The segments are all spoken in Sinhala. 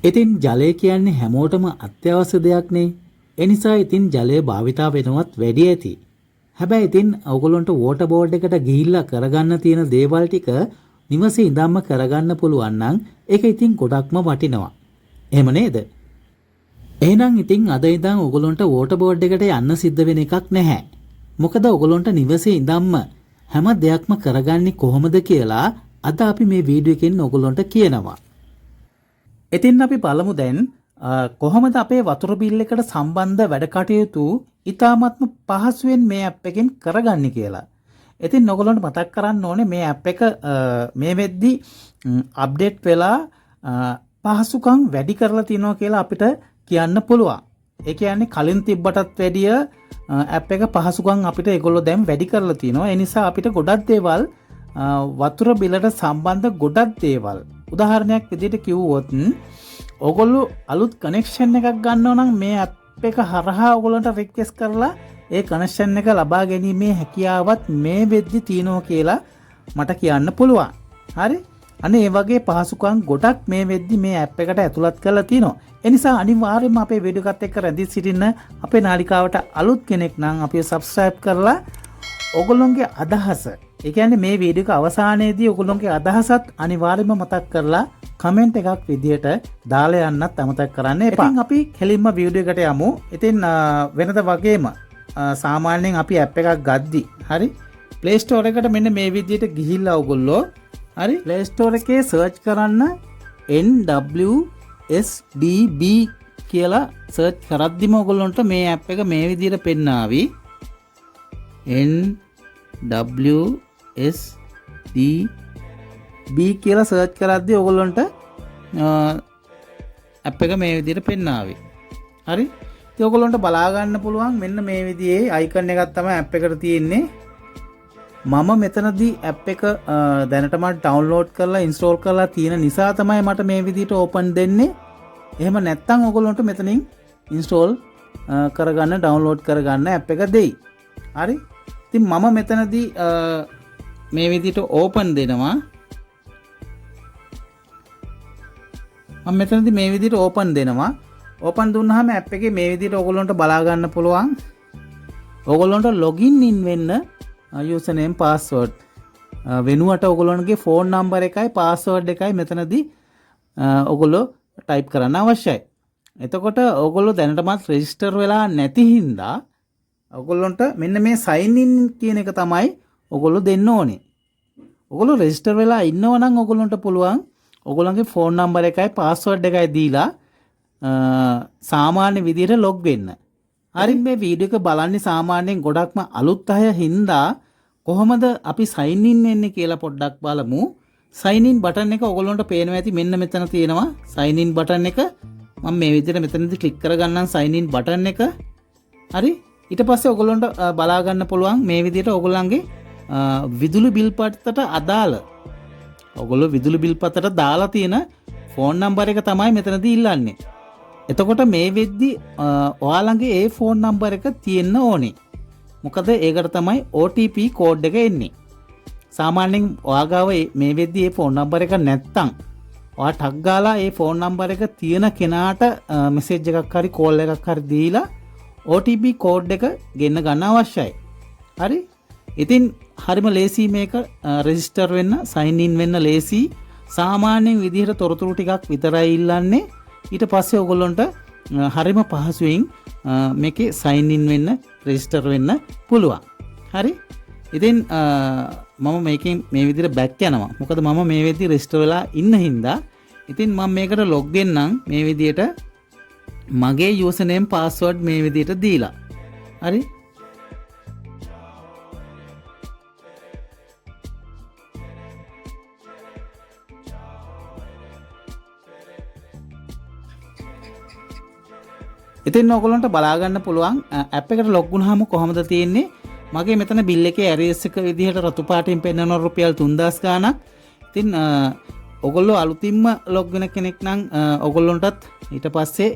ඉතින් ජලය කියන්නේ හැමෝටම අත්‍යවශ්‍ය දෙයක් නේ. ඒ නිසා ඉතින් ජලය භාවිතා වෙනවත් වැඩි ඇති. හැබැයි ඉතින් ඔයගොල්ලන්ට වෝටර් බෝඩ් එකට ගිහිල්ලා කරගන්න තියෙන දේවල් ටික නිවසේ ඉඳන්ම කරගන්න පුළුවන් නම් ඒක ඉතින් ගොඩක්ම වටිනවා. එහෙම නේද? එහෙනම් ඉතින් අද ඉඳන් ඔයගොල්ලන්ට වෝටර් බෝඩ් එකට යන්න සිද්ධ වෙන එකක් නැහැ. මොකද ඔයගොල්ලන්ට නිවසේ ඉඳන්ම හැම දෙයක්ම කරගන්නේ කොහොමද කියලා අද අපි මේ වීඩියෝ එකෙන් ඔයගොල්ලන්ට කියනවා. ඉතින් අපි බලමු දැන් කොහොමද අපේ වතුර බිල් එකට සම්බන්ධ වැඩ කටයුතු ඉතාමත්ම පහසුවෙන් මේ ඇප් එකෙන් කරගන්නේ කියලා. ඉතින් ඔයගොල්ලන්ට මතක් කරන්න ඕනේ මේ ඇප් එක මේ වෙද්දි අප්ඩේට් වෙලා පහසුකම් වැඩි කරලා තියෙනවා කියලා අපිට කියන්න පුළුවන්. ඒ කියන්නේ කලින් තිබ්බටත් වැඩිය ඇප් එක පහසුකම් අපිට ඒගොල්ලෝ දැන් වැඩි කරලා තියෙනවා. ඒ නිසා අපිට ගොඩක් දේවල් වතුර බිලට සම්බන්ධ ගොඩක් දේවල් උදාහරණයක් විදිහට කිව්වොත් ඔයගොල්ලෝ අලුත් කනෙක්ෂන් එකක් ගන්නවා නම් මේ ඇප් එක හරහා ඔයගොල්ලන්ට රික්වෙස්ට් කරලා ඒ කනෙක්ෂන් එක ලබා ගැනීමේ හැකියාවත් මේ වෙද්දි තියෙනවා කියලා මට කියන්න පුළුවන්. හරි? අනේ ඒ වගේ පහසුකම් ගොඩක් මේ වෙද්දි මේ ඇප් එකට ඇතුළත් කරලා තියෙනවා. ඒ නිසා අනිවාර්යයෙන්ම අපේ වීඩියෝ එකත් එක්ක රැඳී සිටින්න අපේ නාලිකාවට අලුත් කෙනෙක් නම් අපිව subscribe කරලා ඔයගොල්ලොන්ගේ අදහස, ඒ කියන්නේ මේ වීඩියෝ එක අවසානයේදී ඔයගොල්ලොන්ගේ අදහසත් අනිවාර්යයෙන්ම මතක් කරලා කමෙන්ට් එකක් විදියට දාලා යන්නත් අමතක කරන්න එපා. ඉතින් අපි කෙලින්ම වීඩියෝ එකට යමු. ඉතින් වෙනද වගේම සාමාන්‍යයෙන් අපි ඇප් එකක් ගද්දි හරි Play Store එකට මෙන්න මේ විදියට ගිහිල්ලා ඔයගොල්ලෝ හරි Play Store එකේ search කරන්න NWSDB කියලා search කරද්දිම ඔයගොල්ලන්ට මේ ඇප් එක මේ විදියට පෙන්නාවි. NWSDB කියලා search කරද්දි ඔයගොල්ලන්ට ඇප් එක මේ විදියට පෙන්නාවි. හරි? ඉතින් ඔයගොල්ලන්ට බලා ගන්න පුළුවන් මෙන්න මේ විදිහේ අයිකන් එකක් තමයි ඇප් එකට තියෙන්නේ. මම මෙතනදී ඇප් එක දැනටම ඩවුන්ලෝඩ් කරලා ඉන්ස්ටෝල් කරලා තියෙන නිසා තමයි මට මේ විදිහට ඕපන් දෙන්නේ. එහෙම නැත්නම් ඔයගොල්ලන්ට මෙතනින් ඉන්ස්ටෝල් කරගන්න ඩවුන්ලෝඩ් කරගන්න ඇප් එක දෙයි. හරි? ඉතින් මම මෙතනදී මේ විදිහට ඕපන් දෙනවා. මම මෙතනදී මේ විදිහට ඕපන් දෙනවා. ඕපන් දුන්නාම ඇප් එකේ මේ විදිහට ඔයගොල්ලන්ට බලා ගන්න පුළුවන්. ඔයගොල්ලන්ට login in වෙන්න username password වෙනුවට ඔයගොල්ලන්ගේ phone number එකයි password එකයි මෙතනදී ඔයගොල්ලෝ type කරන්න අවශ්‍යයි. එතකොට ඔයගොල්ලෝ දැනටමත් register වෙලා නැති හින්දා ඔයගොල්ලන්ට මෙන්න මේ sign in කියන එක තමයි ඔයගොල්ලෝ දෙන්න ඕනේ. ඔයගොල්ලෝ register වෙලා ඉන්නව නම් ඔයගොල්ලන්ට පුළුවන් ඔයගොල්ලන්ගේ phone number එකයි password එකයි දීලා සාමාන්‍ය විදිහට log වෙන්න. හරි මේ වීඩියෝ එක බලන්නේ සාමාන්‍යයෙන් ගොඩක්ම අලුත් අය හින්දා කොහොමද අපි sign in වෙන්නේ කියලා පොඩ්ඩක් බලමු. sign in button එක ඔයගොල්ලන්ට පේනවා ඇති මෙන්න මෙතන තියෙනවා sign in button එක. මම මේ විදිහට මෙතනදී ක්ලික් කරගන්නම් sign in button එක. හරි? ඊට පස්සේ ඔයගොල්ලන්ට බලා ගන්න පුළුවන් මේ විදිහට ඔයගොල්ලන්ගේ විදුලි බිල් පතට අදාළ ඔයගොල්ලෝ විදුලි බිල් පතට දාලා තියෙන ෆෝන් නම්බර් එක තමයි මෙතනදී ඉල්ලන්නේ. එතකොට මේ වෙද්දි ඔයාලගේ ඒ ෆෝන් නම්බර් එක තියෙන්න ඕනේ. මොකද ඒකට තමයි OTP කෝඩ් එක එන්නේ. සාමාන්‍යයෙන් ඔයාගාව මේ වෙද්දි ඒ ෆෝන් නම්බර් එක නැත්තම් ඔයා ටක් ගාලා ඒ ෆෝන් නම්බර් එක තියෙන කෙනාට මෙසේජ් එකක් හරි කෝල් එකක් හරි දීලා OTP කෝඩ් එක ගෙන්න ගන්න අවශ්‍යයි. හරි? ඉතින් හරිම ලේසි මේක රෙජිස්ටර් වෙන්න, සයින් ඉන් වෙන්න ලේසි. සාමාන්‍යයෙන් විදිහට තොරතුරු ටිකක් විතරයි ඉල්ලන්නේ. ඊට පස්සේ ඔයගොල්ලන්ට හරිම පහසුවෙන් මේකේ සයින් ඉන් වෙන්න, රෙජිස්ටර් වෙන්න පුළුවන්. හරි? ඉතින් මම මේකෙන් මේ විදිහට බැක් යනවා. මොකද මම මේ වෙද්දි රෙජිස්ටර් වෙලා ඉන්න හින්දා. ඉතින් මම මේකට ලොග් වෙන්නම් මේ විදිහට මගේ username password මේ විදිහට දීලා. හරි? ඉතින් ඔයගොල්ලන්ට බලා ගන්න පුළුවන් ඇප් එකට ලොග් වුණාම කොහොමද තියෙන්නේ. මගේ මෙතන බිල් එකේ ඇරියස් එක විදිහට රතු පාටින් පෙන්නන රුපියල් 3000 ගාණක්. ඉතින් ඔයගොල්ලෝ අලුතින්ම ලොග් වෙන කෙනෙක් නම් ඔයගොල්ලන්ටත් ඊට පස්සේ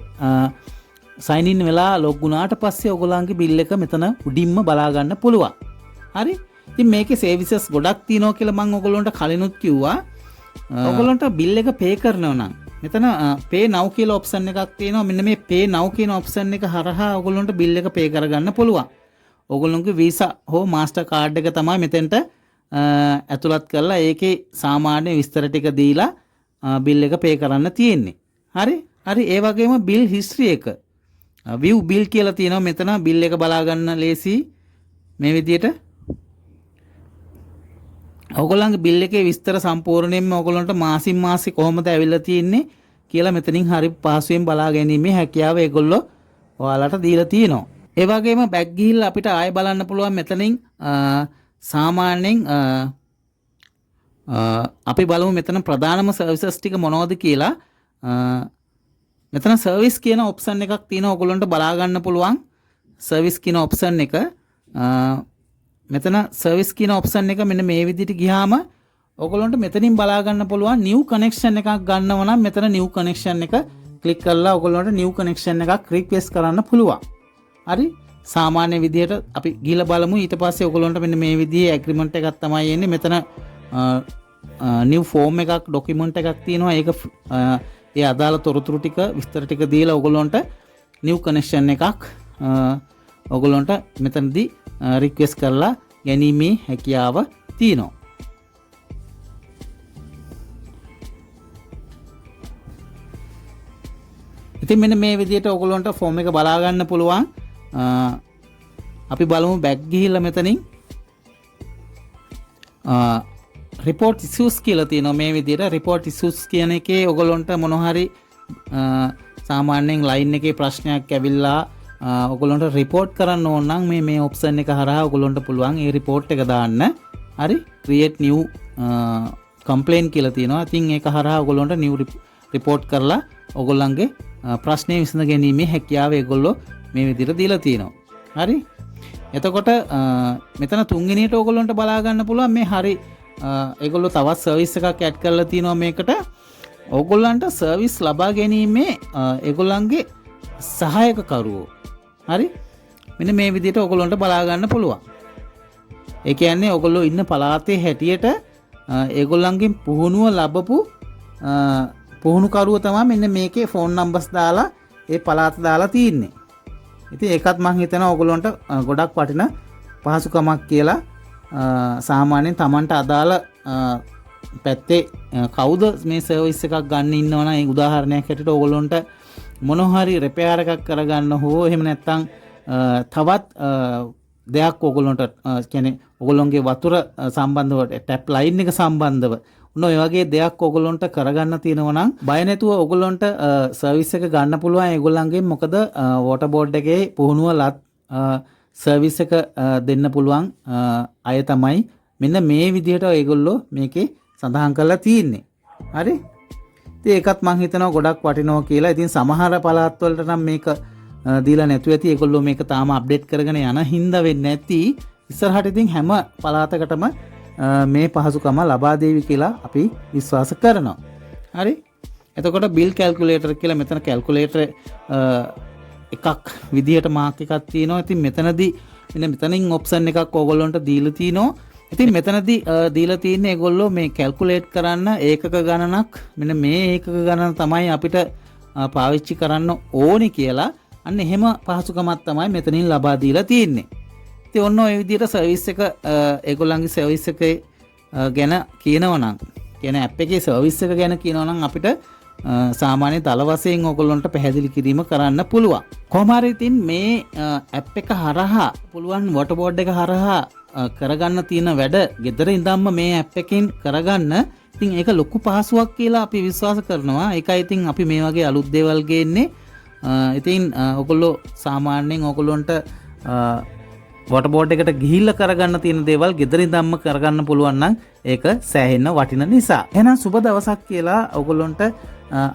සයින් ඉන් වෙලා ලොග් වුණාට පස්සේ ඔයගොල්ලන්ගේ බිල් එක මෙතන උඩින්ම බලා ගන්න පුළුවන්. හරි? ඉතින් මේකේ සර්විසස් ගොඩක් තියෙනවා කියලා මම ඔයගොල්ලන්ට කලිනුත් කිව්වා. ඔයගොල්ලන්ට බිල් එක පේ කරනවා නම් මෙතන pay now කියලා ඔප්ෂන් එකක් තියෙනවා. මෙන්න මේ pay now කියන ඔප්ෂන් එක හරහා ඔයගොල්ලන්ට බිල් එක pay කරගන්න පුළුවන්. ඔයගොල්ලන්ගේ Visa හෝ Master card එක තමයි මෙතෙන්ට ඇතුළත් කරලා ඒකේ සාමාන්‍ය විස්තර ටික දීලා බිල් එක pay කරන්න තියෙන්නේ. හරි? ඒ වගේම bill history එක view bill කියලා තියෙනවා. මෙතන bill එක බලා ගන්න ලේසි. මේ විදිහට ඔයගොල්ලන්ගේ බිල් එකේ විස්තර සම්පූර්ණයෙන්ම ඔයගොල්ලන්ට මාසින් මාසෙ කොහොමද ඇවිල්ලා තියෙන්නේ කියලා මෙතනින් හරි පහසුවෙන් බලා ගැනීමේ හැකියාව ඒගොල්ලෝ ඔයාලට දීලා තියෙනවා. ඒ වගේම බැක් ගිහිල්ලා අපිට ආයෙ බලන්න පුළුවන් මෙතනින් සාමාන්‍යයෙන් අපි බලමු මෙතන ප්‍රධානම සර්විසස් ටික මොනවද කියලා. මෙතන සර්විස් කියන ඔප්ෂන් එකක් තියෙනවා. ඔයගොල්ලන්ට බලා ගන්න පුළුවන් සර්විස් කියන ඔප්ෂන් එක. මෙතන සර්විස් කියන ඔප්ෂන් එක මෙන්න මේ විදිහට ගියාම ඔයගොල්ලන්ට මෙතනින් බලා ගන්න පුළුවන් නිව් කනෙක්ෂන් එකක් ගන්නව නම් මෙතන නිව් කනෙක්ෂන් එක ක්ලික් කරලා ඔයගොල්ලන්ට නිව් කනෙක්ෂන් එකක් රික්වෙස්ට් කරන්න පුළුවන්. හරි? සාමාන්‍ය විදිහට අපි ගිහලා බලමු. ඊට පස්සේ ඔයගොල්ලන්ට මෙන්න මේ විදිහේ ඇග්‍රීමන්ට් එකක් තමයි එන්නේ. මෙතන නිව් ෆෝම් එකක් ડોකියුමන්ට් එකක් තියෙනවා. ඒක ඒ අදාළ තොරතුරු ටික විස්තර ටික දීලා ඔයගොල්ලන්ට නිව් කනෙක්ෂන් එකක් ඔයගොල්ලන්ට මෙතනදී රික්වෙස්ට් කරලා ගැනීමේ හැකියාව තියෙනවා. ඉතින් මෙන්න මේ විදිහට ඔයගොල්ලන්ට ෆෝම් එක බලා ගන්න පුළුවන්. අපි බලමු බැක් ගිහිල්ලා මෙතනින් report issues කියලා තියෙනවා. මේ විදිහට report issues කියන එකේ ඔයගොල්ලන්ට මොන හරි සාමාන්‍යයෙන් line එකේ ප්‍රශ්නයක් ඇවිල්ලා ඔයගොල්ලන්ට report කරන්න ඕන නම් මේ option එක හරහා ඔයගොල්ලන්ට පුළුවන් ඒ report එක දාන්න. හරි? create new complaint කියලා තියෙනවා. ඉතින් ඒක හරහා ඔයගොල්ලන්ට new report කරලා ඔයගොල්ලන්ගේ ප්‍රශ්නේ විසඳ ගැනීමේ හැකියාව ඒගොල්ලෝ මේ විදිහට දීලා තියෙනවා. හරි? එතකොට මෙතන තුන්වෙනියට ඔයගොල්ලන්ට බලා ගන්න පුළුවන් මේ හරි ඒගොල්ලෝ තවත් සර්විස් එකක් ඇඩ් කරලා තියෙනවා මේකට. ඔයගොල්ලන්ට සර්විස් ලබා ගැනීමේ ඒගොල්ලන්ගේ සහායකකරුවෝ. හරි? මෙන්න මේ විදිහට ඔයගොල්ලන්ට බලා ගන්න පුළුවන්. ඒ කියන්නේ ඔයගොල්ලෝ ඉන්න පළාතේ හැටියට ඒගොල්ලන්ගෙන් පුහුණුව ලැබපු පුහුණුකරුවෝ තමයි මෙන්න මේකේ ෆෝන් නම්බර්ස් දාලා ඒ පළාත දාලා තියෙන්නේ. ඉතින් ඒකත් මම හිතනවා ඔයගොල්ලන්ට ගොඩක් වටින පහසුකමක් කියලා. සාමාන්‍යයෙන් Tamanට අදාළ පැත්තේ කවුද මේ සර්විස් එකක් ගන්න ඉන්නවනම් ඒ උදාහරණයක් හැටියට ඔයගොල්ලන්ට මොන හරි රිපෙයාර් එකක් කරගන්න හෝ එහෙම නැත්නම් තවත් දෙයක් ඔයගොල්ලන්ට කියන්නේ ඔයගොල්ලන්ගේ වතුර සම්බන්ධව ටැප් ලයින් එක සම්බන්ධව ඔන්න ඔය වගේ දෙයක් ඔයගොල්ලන්ට කරගන්න තියෙනවා නම් බය නැතුව ඔයගොල්ලන්ට සර්විස් එක ගන්න පුළුවන්. ඒගොල්ලන්ගෙන් මොකද වෝටර් බෝඩ් එකේ පුහුණුවලත් සර්විස් එක දෙන්න පුළුවන් අය තමයි මෙන්න මේ විදිහට ඒගොල්ලෝ මේකේ සඳහන් කරලා තියෙන්නේ. හරි? ඉතින් ඒකත් මම හිතනවා ගොඩක් වටිනවා කියලා. ඉතින් සමහර පළාත් වලට නම් මේක දීලා නැතුව ඇති. ඒගොල්ලෝ මේක තාම අප්ඩේට් කරගෙන යන හින්දා වෙන්නේ නැති. ඉස්සරහට ඉතින් හැම පළාතකටම මේ පහසුකම ලබා දෙවි කියලා අපි විශ්වාස කරනවා. හරි? එතකොට බිල් කැල්කියුලේටර් කියලා මෙතන කැල්කියුලේටර් එකක් විදිහට මාක් එකක් තියෙනවා. ඉතින් මෙතනදී මෙතනින් ඔප්ෂන් එකක් ඕගොල්ලන්ට දීලා තිනවා. ඉතින් මෙතනදී දීලා තියෙන්නේ ඒගොල්ලෝ මේ කැල්කියුලේට් කරන්න ඒකක ගණනක් මෙන්න මේ ඒකක ගණන තමයි අපිට පාවිච්චි කරන්න ඕනේ කියලා. අන්න එහෙම පහසුකමක් තමයි මෙතනින් ලබා දීලා තියෙන්නේ. ඉතින් ඔන්න ඔය විදිහට සර්විස් එක ඒගොල්ලන්ගේ සර්විස් එකේ ගැන කියනවනම් කියන්නේ ඇප් එකේ සර්විස් එක ගැන කියනවනම් අපිට සාමාන්‍ය දල වශයෙන් ඔයගොල්ලන්ට පැහැදිලි කිරීම කරන්න පුළුවන්. කොහොම හරි ඉතින් මේ ඇප් එක හරහා පුළුවන් වෝටර් බෝඩ් එක හරහා කරගන්න තියෙන වැඩ ගෙදර ඉඳන්ම මේ ඇප් එකෙන් කරගන්න. ඉතින් ඒක ලොකු පහසුවක් කියලා අපි විශ්වාස කරනවා. ඒකයි ඉතින් අපි මේ වගේ අලුත් දේවල් ගේන්නේ. ඉතින් ඔයගොල්ලෝ සාමාන්‍යයෙන් ඔයගොල්ලන්ට වෝටර් බෝඩ් එකට ගිහිල්ලා කරගන්න තියෙන දේවල් ගෙදර ඉඳන්ම කරගන්න පුළුවන් නම් ඒක සෑහෙන්න වටින නිසා. එහෙනම් සුබ දවසක් කියලා ඔයගොල්ලන්ට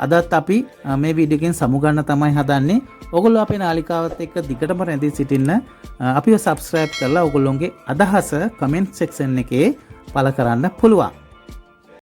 අදත් අපි මේ වීඩියෝ එකෙන් සමුගන්න තමයි හදන්නේ. ඔයගොල්ලෝ අපේ නාලිකාවත් එක්ක දිගටම රැඳී සිටින්න අපිව subscribe කරලා ඔයගොල්ලෝගේ අදහස comment section එකේ පළ කරන්න පුළුවන්.